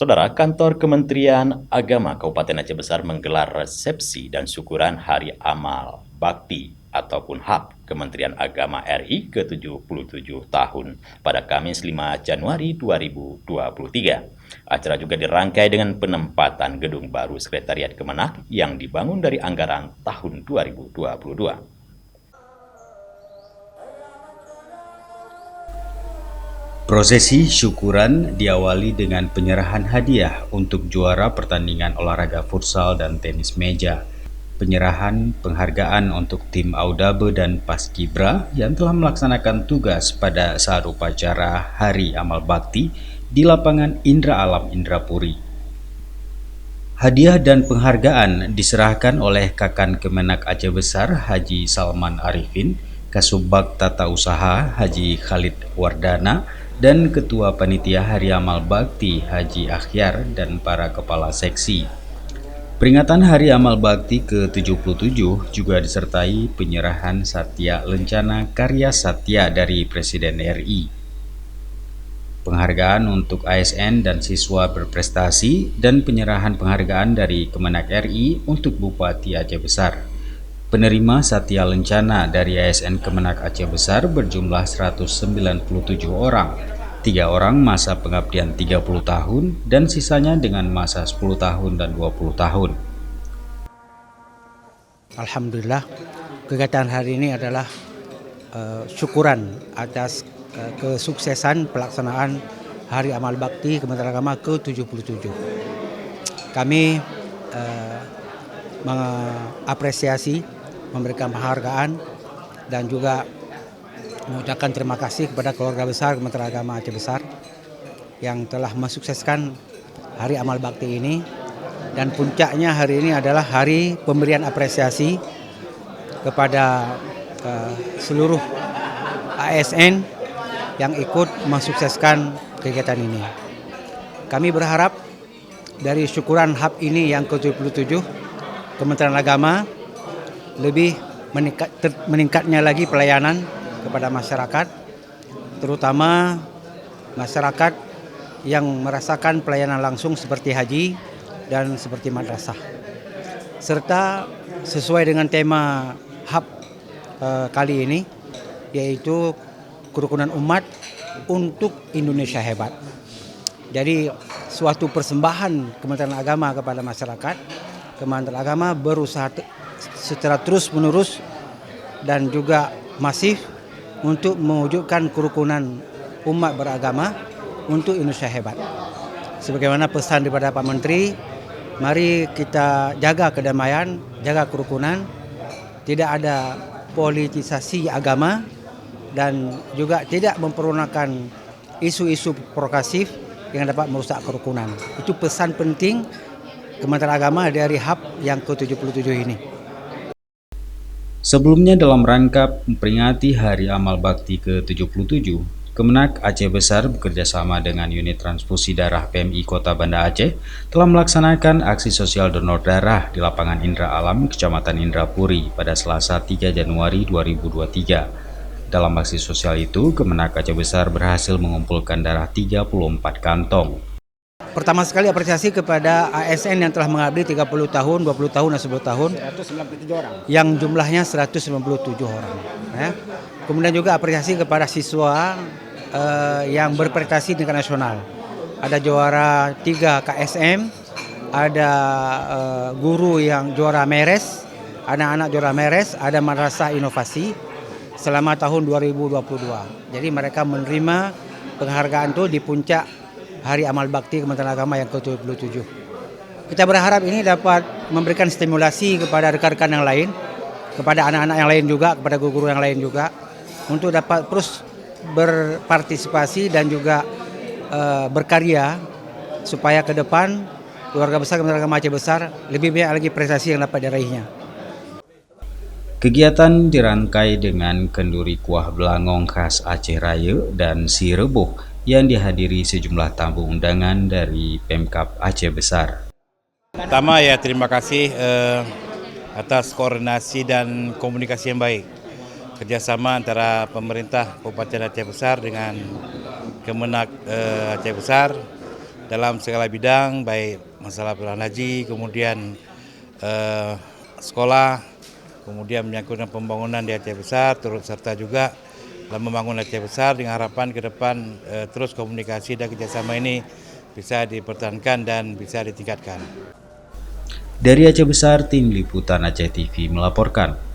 Saudara, Kantor Kementerian Agama Kabupaten Aceh Besar menggelar resepsi dan syukuran Hari Amal Bakti ataupun HAB Kementerian Agama RI ke-77 tahun pada Kamis 5 Januari 2023. Acara juga dirangkai dengan penempatan gedung baru Sekretariat Kemenak yang dibangun dari anggaran tahun 2022. Prosesi syukuran diawali dengan penyerahan hadiah untuk juara pertandingan olahraga futsal dan tenis meja, penyerahan penghargaan untuk tim Audabe dan Paskibra yang telah melaksanakan tugas pada saat upacara Hari Amal Bakti di lapangan Indra Alam Indrapuri. Hadiah dan penghargaan diserahkan oleh Kakan Kemenak Aceh Besar Haji Salman Arifin, Kasubag Tata Usaha Haji Khalid Wardana, dan Ketua Panitia Hari Amal Bakti Haji Akhyar dan para kepala seksi. Peringatan Hari Amal Bakti ke-77 juga disertai penyerahan Satya Lencana Karya Satya dari Presiden RI, penghargaan untuk ASN dan siswa berprestasi, dan penyerahan penghargaan dari Kemenak RI untuk Bupati Aceh Besar. Penerima Satya Lencana dari ASN Kemenak Aceh Besar berjumlah 197 orang, 3 orang masa pengabdian 30 tahun dan sisanya dengan masa 10 tahun dan 20 tahun. Alhamdulillah, kegiatan hari ini adalah syukuran atas kesuksesan pelaksanaan Hari Amal Bakti Kementerian Agama ke-77. Kami mengapresiasi, memberikan penghargaan dan juga mengucapkan terima kasih kepada keluarga besar Kementerian Agama Aceh Besar yang telah mensukseskan Hari Amal Bakti ini, dan puncaknya hari ini adalah hari pemberian apresiasi kepada seluruh ASN yang ikut mensukseskan kegiatan ini. Kami berharap dari syukuran HAB ini yang ke-77 Kementerian Agama lebih meningkatnya lagi pelayanan kepada masyarakat, terutama masyarakat yang merasakan pelayanan langsung seperti haji dan seperti madrasah. Serta sesuai dengan tema HAB kali ini, yaitu kerukunan umat untuk Indonesia hebat. Jadi suatu persembahan Kementerian Agama kepada masyarakat. Kementerian Agama berusaha secara terus-menerus dan juga masif untuk mewujudkan kerukunan umat beragama untuk Indonesia hebat. Sebagaimana pesan daripada Pak Menteri, mari kita jaga kedamaian, jaga kerukunan, tidak ada politisasi agama, dan juga tidak mempergunakan isu-isu provokasif yang dapat merusak kerukunan. Itu pesan penting Kementerian Agama dari HAB yang ke-77 ini. Sebelumnya dalam rangka memperingati Hari Amal Bakti ke-77, Kemenak Aceh Besar bekerjasama dengan unit transfusi darah PMI Kota Banda Aceh telah melaksanakan aksi sosial donor darah di lapangan Indra Alam, Kecamatan Indrapuri pada Selasa 3 Januari 2023. Dalam aksi sosial itu, Kemenak Aceh Besar berhasil mengumpulkan darah 34 kantong. Pertama sekali apresiasi kepada ASN yang telah mengabdi 30 tahun, 20 tahun, dan 10 tahun. 197 orang. Yang jumlahnya 197 orang. Ya. Kemudian juga apresiasi kepada siswa yang berprestasi tingkat nasional. Ada juara 3 KSM, ada guru yang juara MERES, anak-anak juara MERES, ada madrasah inovasi selama tahun 2022. Jadi mereka menerima penghargaan itu di puncak Hari Amal Bakti Kementerian Agama yang ke-77. Kita berharap ini dapat memberikan stimulasi kepada rekan-rekan yang lain, kepada anak-anak yang lain juga, kepada guru-guru yang lain juga, untuk dapat terus berpartisipasi dan juga berkarya supaya ke depan keluarga besar Kementerian Agama Aceh Besar lebih banyak lagi prestasi yang dapat diraihnya. Kegiatan dirangkai dengan kenduri kuah belangong khas Aceh Raya dan si rebuk yang dihadiri sejumlah tamu undangan dari Pemkab Aceh Besar. Pertama ya terima kasih atas koordinasi dan komunikasi yang baik. Kerjasama antara pemerintah Kabupaten Aceh Besar dengan Kemenak Aceh Besar dalam segala bidang, baik masalah pilihan haji, kemudian sekolah, kemudian menyangkut dengan pembangunan di Aceh Besar, turut serta juga dalam membangun Aceh Besar dengan harapan ke depan terus komunikasi dan kerjasama ini bisa dipertahankan dan bisa ditingkatkan. Dari Aceh Besar, Tim Liputan Aceh TV melaporkan.